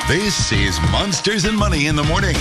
This is Monsters and Money in the Morning.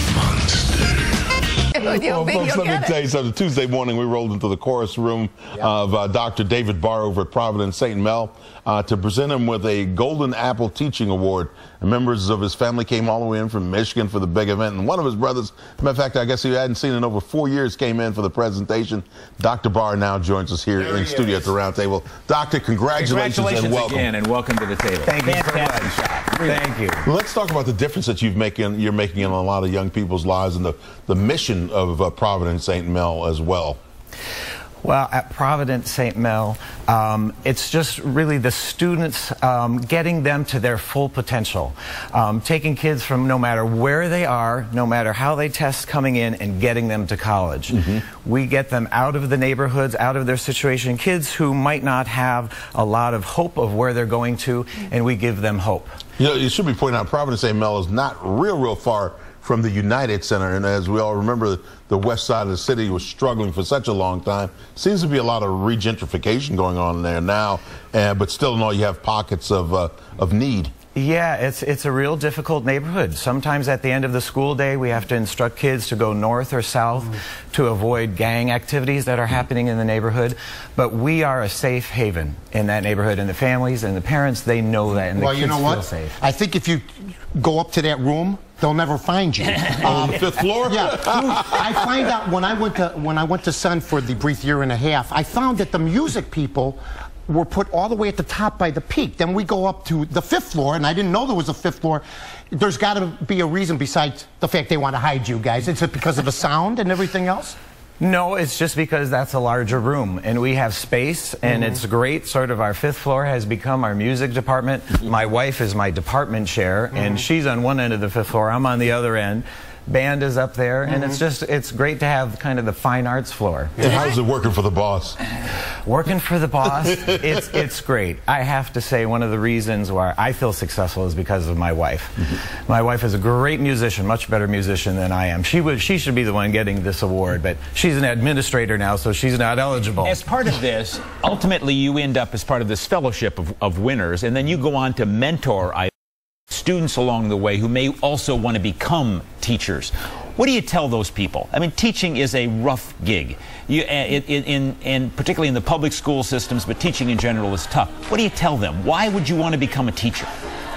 Well, folks, let me tell you something. Tuesday morning, we rolled into the chorus room of Dr. David Baar over at Providence St. Mel to present him with a Golden Apple Teaching Award. And members of his family came all the way in from Michigan for the big event. And one of his brothers, matter of fact, I guess he hadn't seen in over 4 years, came in for the presentation. Dr. Baar now joins us here in studio at the round table. Doctor, congratulations and welcome. Again, and welcome to the table. Thank you so much. Thank you. Let's talk about the difference that you're making in a lot of young people's lives and the mission of Providence St. Mel as well. Well, at Providence St. Mel, it's just really the students, getting them to their full potential, taking kids from no matter where they are, no matter how they test coming in, and getting them to college. We get them out of the neighborhoods, out of their situation, kids who might not have a lot of hope of where they're going to, and we give them hope. You know, it should be pointed out, Providence St. Mel is not real far from the United Center, and as we all remember, the west side of the city was struggling for such a long time. Seems to be a lot of regentrification going on there now, but still in all you have pockets of need. Yeah, it's a real difficult neighborhood. Sometimes at the end of the school day, we have to instruct kids to go north or south to avoid gang activities that are happening in the neighborhood. But we are a safe haven in that neighborhood, and the families and the parents, they know that, and the kids feel safe. I think if you go up to that room, they'll never find you. On the 5th floor? Yeah. I find out when I went to Sun for the brief year and a half, I found that the music people were put all the way at the top by the peak. Then we go up to the 5th floor, and I didn't know there was a 5th floor. There's got to be a reason besides the fact they want to hide you guys. Is it because of the sound and everything else? No, it's just because that's a larger room, and we have space, and it's great. Sort of our 5th floor has become our music department. My wife is my department chair, and she's on one end of the 5th floor. I'm on the other end. Band is up there, and it's great to have kind of the fine arts floor. And how's it working for the boss? Working for the boss, it's great. I have to say, one of the reasons why I feel successful is because of my wife. My wife is a great musician, much better musician than I am. She should be the one getting this award, but she's an administrator now, so she's not eligible. As part of this, ultimately you end up as part of this fellowship of winners, and then you go on to mentor students along the way who may also want to become teachers. What do you tell those people? I mean, teaching is a rough gig, and particularly in the public school systems, but teaching in general is tough. What do you tell them? Why would you want to become a teacher?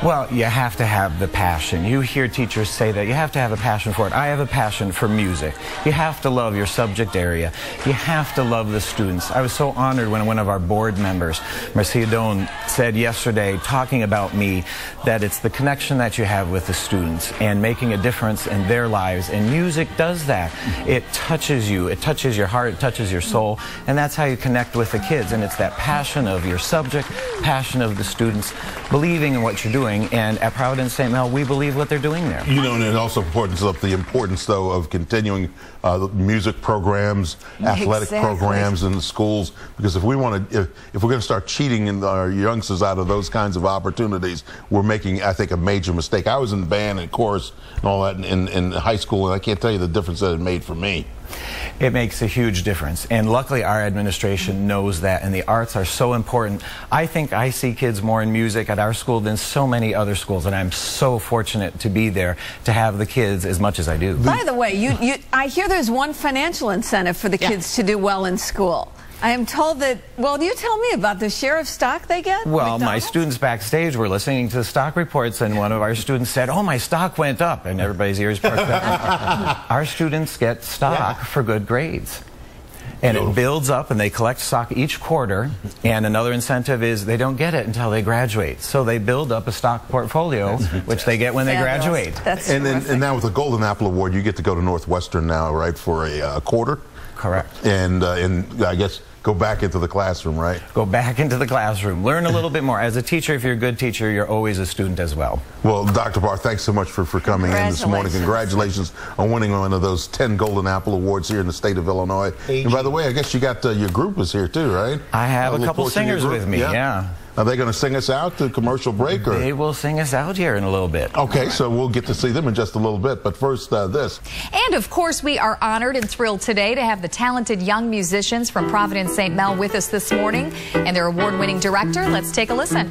Well, you have to have the passion. You hear teachers say that. You have to have a passion for it. I have a passion for music. You have to love your subject area. You have to love the students. I was so honored when one of our board members, Marcia Doan, said yesterday, talking about me, that it's the connection that you have with the students and making a difference in their lives. And music does that. It touches you. It touches your heart. It touches your soul. And that's how you connect with the kids. And it's that passion of your subject, passion of the students, believing in what you're doing. And at Providence St. Mel, we believe what they're doing there. You know, and it also importance of the importance, though, of continuing music programs, athletic programs in the schools. Because if we want to, if we're going to start cheating our youngsters out of those kinds of opportunities, we're making, I think, a major mistake. I was in band and chorus and all that in high school, and I can't tell you the difference that it made for me. It makes a huge difference, and luckily our administration knows that, and the arts are so important. I think I see kids more in music at our school than so many other schools, and I'm so fortunate to be there to have the kids as much as I do. By the way, I hear there's one financial incentive for the kids to do well in school. I am told that, well, you tell me about the share of stock they get? Well, my students backstage were listening to the stock reports, and one of our students said, "Oh, my stock went up," and everybody's ears perked up. Our students get stock for good grades. And it builds up, and they collect stock each quarter, and another incentive is they don't get it until they graduate. So they build up a stock portfolio, which they get when they graduate. And now with the Golden Apple Award, you get to go to Northwestern now, right, for a quarter? Correct. And I guess go back into the classroom, right? Go back into the classroom. Learn a little bit more. As a teacher, if you're a good teacher, you're always a student as well. Well, Dr. Baar, thanks so much for coming in this morning. Congratulations on winning one of those 10 Golden Apple Awards here in the state of Illinois. And by the way, I guess you got your group is here too, right? I have a couple singers with me, yeah. Are they going to sing us out to commercial break? Or? They will sing us out here in a little bit. Okay, so we'll get to see them in just a little bit. But first, this. And, of course, we are honored and thrilled today to have the talented young musicians from Providence St. Mel with us this morning and their award-winning director. Let's take a listen.